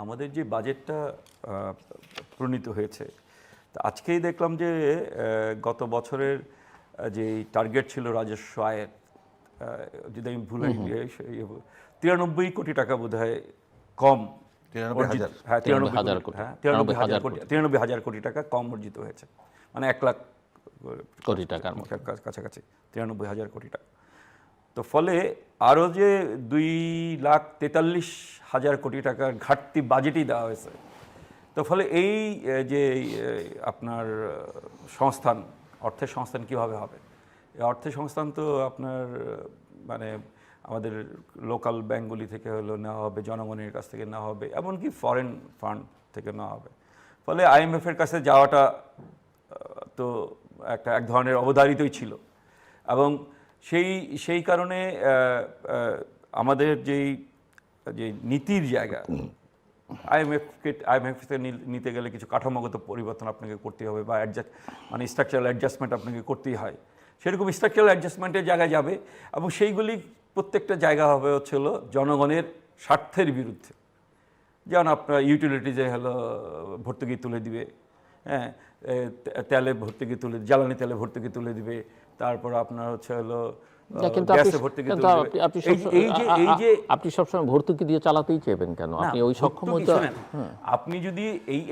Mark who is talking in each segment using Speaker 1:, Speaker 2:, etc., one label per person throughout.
Speaker 1: আমাদের যে বাজেটটা প্রণীত হয়েছে, তা আজকেই দেখলাম যে গত বছরের যে টার্গেট ছিল রাজস্ব আয়ের, যদি আমি ভুল 93 কোটি টাকা বোধহয় কম,
Speaker 2: 93,000
Speaker 1: হ্যাঁ 93,000 কোটি টাকা কম অর্জিত হয়েছে, মানে 1 লাখ
Speaker 3: কোটি টাকার
Speaker 1: কাছাকাছি 93,000 কোটি টাকা। তো ফলে আরও যে 2,43,000 কোটি টাকার ঘাটতি বাজেটই দেওয়া হয়েছে। তো ফলে এই যে আপনার সংস্থান, অর্থের সংস্থান কিভাবে হবে? এই অর্থের সংস্থান তো আপনার মানে আমাদের লোকাল ব্যাঙ্কগুলি থেকে হলো নেওয়া হবে, জনগণের কাছ থেকে নেওয়া হবে, এমনকি ফরেন ফান্ড থেকে নেওয়া হবে। ফলে IMF-এর কাছে যাওয়াটা তো এক ধরনের অবধারিতই ছিল, এবং সেই কারণে আমাদের যে নীতির জায়গা, IMF নিতে গেলে কিছু কাঠামোগত পরিবর্তন আপনাকে করতে হবে, বা মানে স্ট্রাকচারাল অ্যাডজাস্টমেন্ট আপনাকে করতেই হয়। সেরকম স্ট্রাকচারাল অ্যাডজাস্টমেন্টের জায়গায় যাবে, এবং সেইগুলি প্রত্যেকটা জায়গা হবে হচ্ছে হলো জনগণের স্বার্থের বিরুদ্ধে। যেমন আপনার ইউটিলিটিজে হলো ভর্তুকি তুলে দিবে, হ্যাঁ, তেলে ভর্তুকি তুলে, জ্বালানি তেলে ভর্তুকি তুলে দিবে, তারপর আপনার হচ্ছে হলো
Speaker 3: আপনি সবসময় ভর্তুকি দিয়ে চালাতেই চাইবেন কেন? আপনি ওই সক্ষমতা,
Speaker 1: আপনি যদি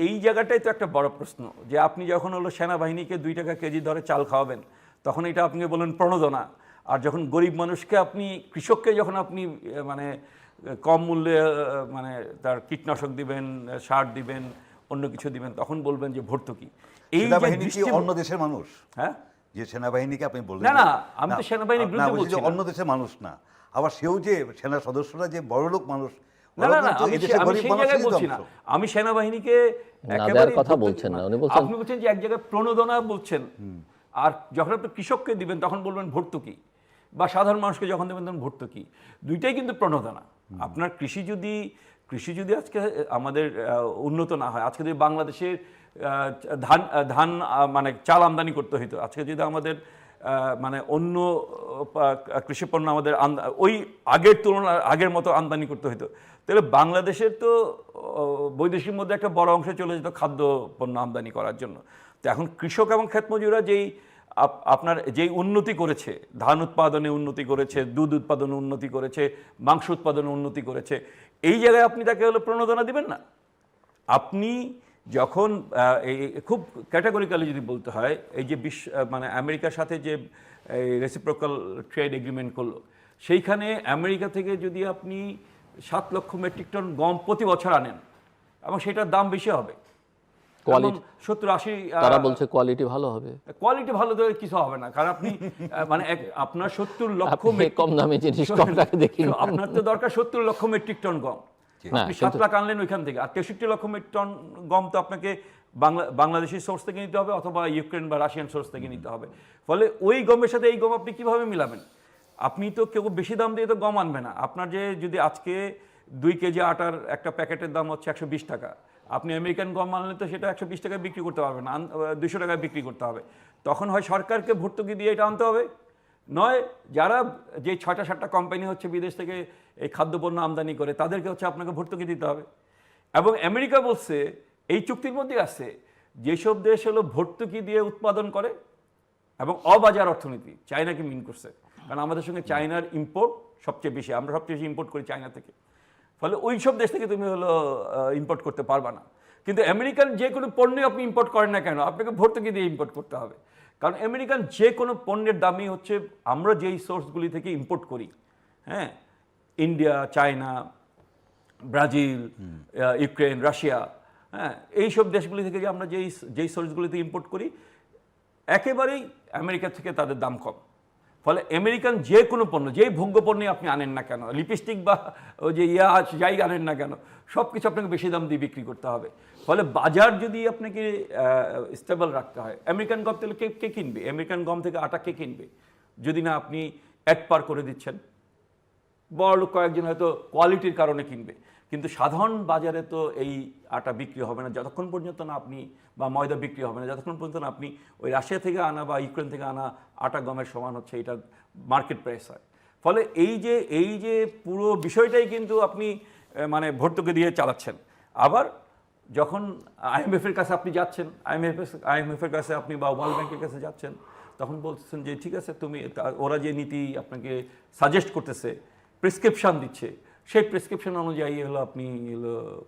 Speaker 1: এই জায়গাটাই তো একটা বড় প্রশ্ন, যে আপনি যখন হলো সেনাবাহিনীকে 2 টাকা কেজি দরে চাল খাওয়াবেন, তখন এটা আপনি বলেন প্রণোদনা। আর যখন গরিব মানুষকে আপনি, কৃষককে যখন আপনি মানে কম মূল্যে মানে তার কীটনাশক দিবেন, সার দিবেন, অন্য কিছু দিবেন, তখন বলবেন যে ভর্তুকি।
Speaker 2: এই অন্য দেশের মানুষ, হ্যাঁ, যে সেনাবাহিনীকে আপনি বললেন,
Speaker 1: না আমি তো সেনাবাহিনীর বিরুদ্ধে বলছি না,
Speaker 2: অন্য দেশের মানুষ না, আবার সেও যে সেনা সদস্যরা যে বড়লোক মানুষ,
Speaker 1: আমি সেনাবাহিনীকে
Speaker 3: কথা বলছেন না,
Speaker 1: আপনি বলছেন যে এক জায়গায় প্রণোদনা বলছেন, আর যখন আপনি কৃষককে দিবেন তখন বলবেন ভর্তুকি, বা সাধারণ মানুষকে যখন দেবেন তখন ভর্তুকি। দুইটাই কিন্তু প্রণোদনা। আপনার কৃষি যদি আজকে আমাদের উন্নত না হয়, আজকে যদি বাংলাদেশের ধান মানে চাল আমদানি করতে হইতো, আজকে যদি আমাদের মানে অন্য কৃষিপণ্য আমাদের ওই আগের মতো আমদানি করতে হইতো, তাহলে বাংলাদেশের তো বৈদেশিক মধ্যে একটা বড় অংশ চলে যেত খাদ্য পণ্য আমদানি করার জন্য। তো এখন কৃষক এবং ক্ষেতমজুরা আপনার যেই উন্নতি করেছে, ধান উৎপাদনে উন্নতি করেছে, দুধ উৎপাদনে উন্নতি করেছে, মাংস উৎপাদনে উন্নতি করেছে, এই জায়গায় আপনি তাকে হলো প্রণোদনা দিবেন না। আপনি যখন খুব ক্যাটাগরিক্যালি যদি বলতে হয়, এই যে মানে আমেরিকার সাথে যে রেসিপ্রোকাল ট্রেড এগ্রিমেন্ট করলো, সেইখানে আমেরিকা থেকে যদি আপনি 7 লক্ষ মেট্রিক টন গম প্রতি বছর আনেন, এবং সেটার দাম বেশি হবে, 70-80,
Speaker 3: তারা বলছে কোয়ালিটি ভালো হবে।
Speaker 1: কোয়ালিটি ভালো তো কিছু হবে না, কারণ আপনি মানে আপনার 70 লক্ষ
Speaker 3: কম দামে জিনিস কম টাকা দেখি,
Speaker 1: আপনার তো দরকার 70 লক্ষ মেট্রিক টন গম, আপনি 7 লাখ আনলেন ওইখান থেকে, আর 63 লক্ষ মেট্রিক টন গম তো আপনাকে বাংলাদেশি সোর্স থেকে নিতে হবে, অথবা ইউক্রেন বা রাশিয়ান সোর্স থেকে নিতে হবে। ফলে ওই গমের সাথে এই গম আপনি কিভাবে মিলাবেন? আপনি তো কেউ বেশি দাম দিয়ে তো গম আনবে না। আপনার যে যদি আজকে 2 কেজি আটার একটা প্যাকেটের দাম হচ্ছে 120 টাকা, আপনি আমেরিকান গম আনলে তো সেটা 120 টাকায় বিক্রি করতে পারবেন না, 200 টাকায় বিক্রি করতে হবে। তখন হয় সরকারকে ভর্তুকি দিয়ে এটা আনতে হবে, নয় যারা যে 6টা-7টা কোম্পানি হচ্ছে বিদেশ থেকে এই খাদ্যপণ্য আমদানি করে, তাদেরকে হচ্ছে আপনাকে ভর্তুকি দিতে হবে। এবং আমেরিকা বলছে, এই চুক্তির মধ্যে আছে, যেসব দেশ হলো ভর্তুকি দিয়ে উৎপাদন করে এবং অবাজার অর্থনীতি, চায়নাকে মিন করছে, কারণ আমাদের সঙ্গে চায়নার ইম্পোর্ট সবচেয়ে বেশি, আমরা সবচেয়ে বেশি ইম্পোর্ট করি চায়না থেকে। ফলে ওই সব দেশ থেকে তুমি হলো ইম্পোর্ট করতে পারবা না। কিন্তু আমেরিকান যে কোনো পণ্য আপনি ইম্পোর্ট করেন না কেন, আপনাকে ভর্তুকি দিয়ে ইম্পোর্ট করতে হবে, কারণ আমেরিকান যে কোনো পণ্যের দামই হচ্ছে আমরা যেই সোর্সগুলি থেকে ইম্পোর্ট করি, হ্যাঁ, India, China, Brazil, Ukraine, Russia, হ্যাঁ, এইসব দেশগুলি থেকে যে আমরা যেই সোর্সগুলিতে ইম্পোর্ট করি, একেবারেই আমেরিকা থেকে তাদের দাম কম। ফলে আমেরিকান যে কোনো পণ্য, যেই ভোগ্য পণ্য আপনি আনেন না কেন, লিপস্টিক বা ওই যে যাই আনেন না কেন, সব কিছু আপনাকে বেশি দাম দিয়ে বিক্রি করতে হবে। ফলে বাজার যদি আপনাকে স্টেবল রাখতে হয়, আমেরিকান গম তাহলে কে কিনবে? আমেরিকান গম থেকে আটা কে কিনবে যদি না আপনি এক পার করে দিচ্ছেন? বড় লোক কয়েকজন হয়তো কোয়ালিটির কারণে কিনবে, কিন্তু সাধারণ বাজারে তো এই আটা বিক্রি হবে না যতক্ষণ পর্যন্ত না আপনি, বা ময়দা বিক্রি হবে না যতক্ষণ পর্যন্ত না আপনি ওই রাশিয়া থেকে আনা বা ইউক্রেন থেকে আনা আটা গমের সমান হচ্ছে এটা মার্কেট প্রাইস হয়। ফলে এই যে পুরো বিষয়টাই কিন্তু আপনি মানে ভর্তুকি দিয়ে চালাচ্ছেন। আবার যখন IMF এর কাছে আপনি যাচ্ছেন, IMF এর কাছে আপনি বা ওয়ার্ল্ড ব্যাংকের কাছে যাচ্ছেন, তখন বলছেন যে ঠিক আছে তুমি, ওরা যে নীতি আপনাকে সাজেস্ট করতেছে, প্রেসক্রিপশন দিচ্ছে, সেই প্রেসক্রিপশন অনুযায়ী হলো আপনি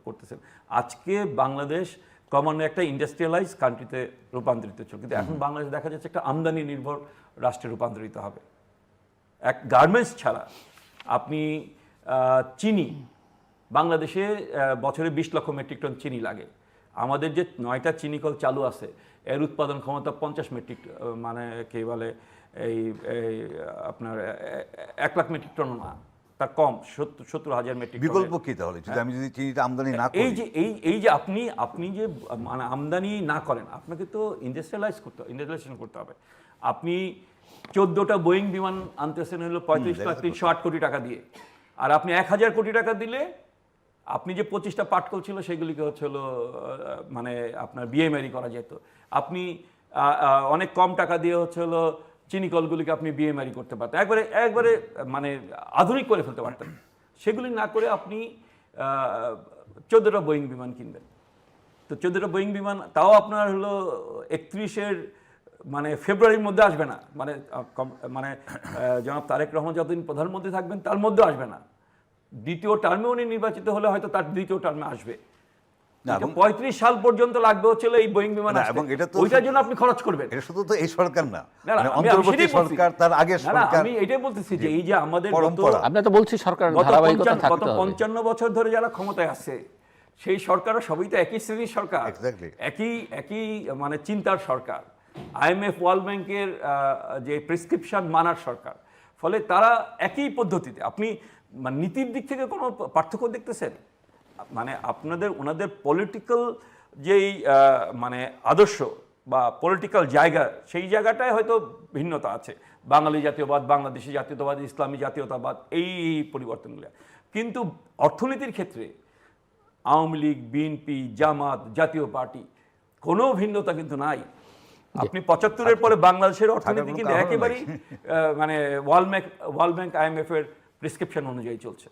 Speaker 1: করতেছেন। আজকে বাংলাদেশ কমন একটা ইন্ডাস্ট্রিয়ালাইজ কান্ট্রিতে রূপান্তরিত হচ্ছে, কিন্তু এখন বাংলাদেশ দেখা যাচ্ছে একটা আমদানি নির্ভর রাষ্ট্রে রূপান্তরিত হবে। এক গার্মেন্টস ছাড়া আপনি চিনি, বাংলাদেশে বছরে 20 লক্ষ মেট্রিক টন চিনি লাগে। আমাদের যে 9টা চিনি কল চালু আছে, এর উৎপাদন ক্ষমতা 50 মেট্রিক, মানে কি বলে এই আপনার 1 লাখ মেট্রিক টন না, তার কম, 70,000 মেট্রিক।
Speaker 2: বিকল্প কি তাহলে আমি যদি চিনিটা আমদানি না করি?
Speaker 1: এই যে আপনি যে মানে আমদানি না করেন, আপনাকে তো ইন্ডাস্ট্রিয়ালাইজেশন করতে হবে। আপনি 14টা বোয়িং বিমান আনতেছেন হলো 35,308 কোটি টাকা দিয়ে, আর আপনি 1000 কোটি টাকা দিলে আপনি যে 25টা পাটকল ছিল সেগুলিকে হচ্ছে হলো মানে আপনার বিএমআরই করা যেত। আপনি অনেক কম টাকা দিয়ে হচ্ছে হলো চিনিকলগুলিকে আপনি বিএমআরই করতে পারতেন, একবারে মানে আধুনিক করে ফেলতে পারতেন। সেগুলি না করে আপনি 14টা বোয়িং বিমান কিনবেন। তো 14টা বোয়িং বিমান, তাও আপনার হলো 31 মানে ফেব্রুয়ারির মধ্যে আসবে না, মানে জনাব তারেক রহমান যতদিন প্রধানমন্ত্রী থাকবেন তার মধ্যে আসবে না। দ্বিতীয় টার্মে উনি নির্বাচিত হলে হয়তো তার দ্বিতীয় টার্মে আসবে। 35 সাল পর্যন্ত লাগবে হচ্ছিল এই বোয়িং বিমান আসতে, ওইটার জন্য আপনি খরচ করবেন।
Speaker 2: এটা শুধু তো এই সরকার না, অন্তর্বর্তী সরকার, তার আগের সরকার।
Speaker 1: আমি এটাই বলতেছি যে এই যে আমাদের
Speaker 3: আপনি তো বলছি সরকার ধারাবাহিকতা থাকতে হবে।
Speaker 1: 55 বছর ধরে যারা ক্ষমতায় আছে সেই সরকারও সবই তো একই শ্রেণীর সরকার, একই মানে চিন্তার সরকার, IMF ওয়ার্ল্ড ব্যাংকের যে প্রেসক্রিপশন মানার সরকার। ফলে তারা একই পদ্ধতিতে, আপনি মানে নীতির দিক থেকে কোনো পার্থক্য দেখতেছেন? মানে ওনাদের পলিটিক্যাল যেই মানে আদর্শ বা পলিটিক্যাল জায়গা, সেই জায়গাটায় হয়তো ভিন্নতা আছে। বাঙালি জাতীয়বাদ, বাংলাদেশি জাতীয়তাবাদ, ইসলামী জাতীয়তাবাদ, এই পরিবর্তনগুলো। কিন্তু অর্থনীতির ক্ষেত্রে আওয়ামী লীগ, বিএনপি, জামাত, জাতীয় পার্টি কোনো ভিন্নতা কিন্তু নাই। আপনি 75-এর পরে বাংলাদেশের অর্থনীতি কিন্তু একেবারেই মানে ওয়ার্ল্ড ব্যাংক IMF এর প্রেসক্রিপশন অনুযায়ী চলছে।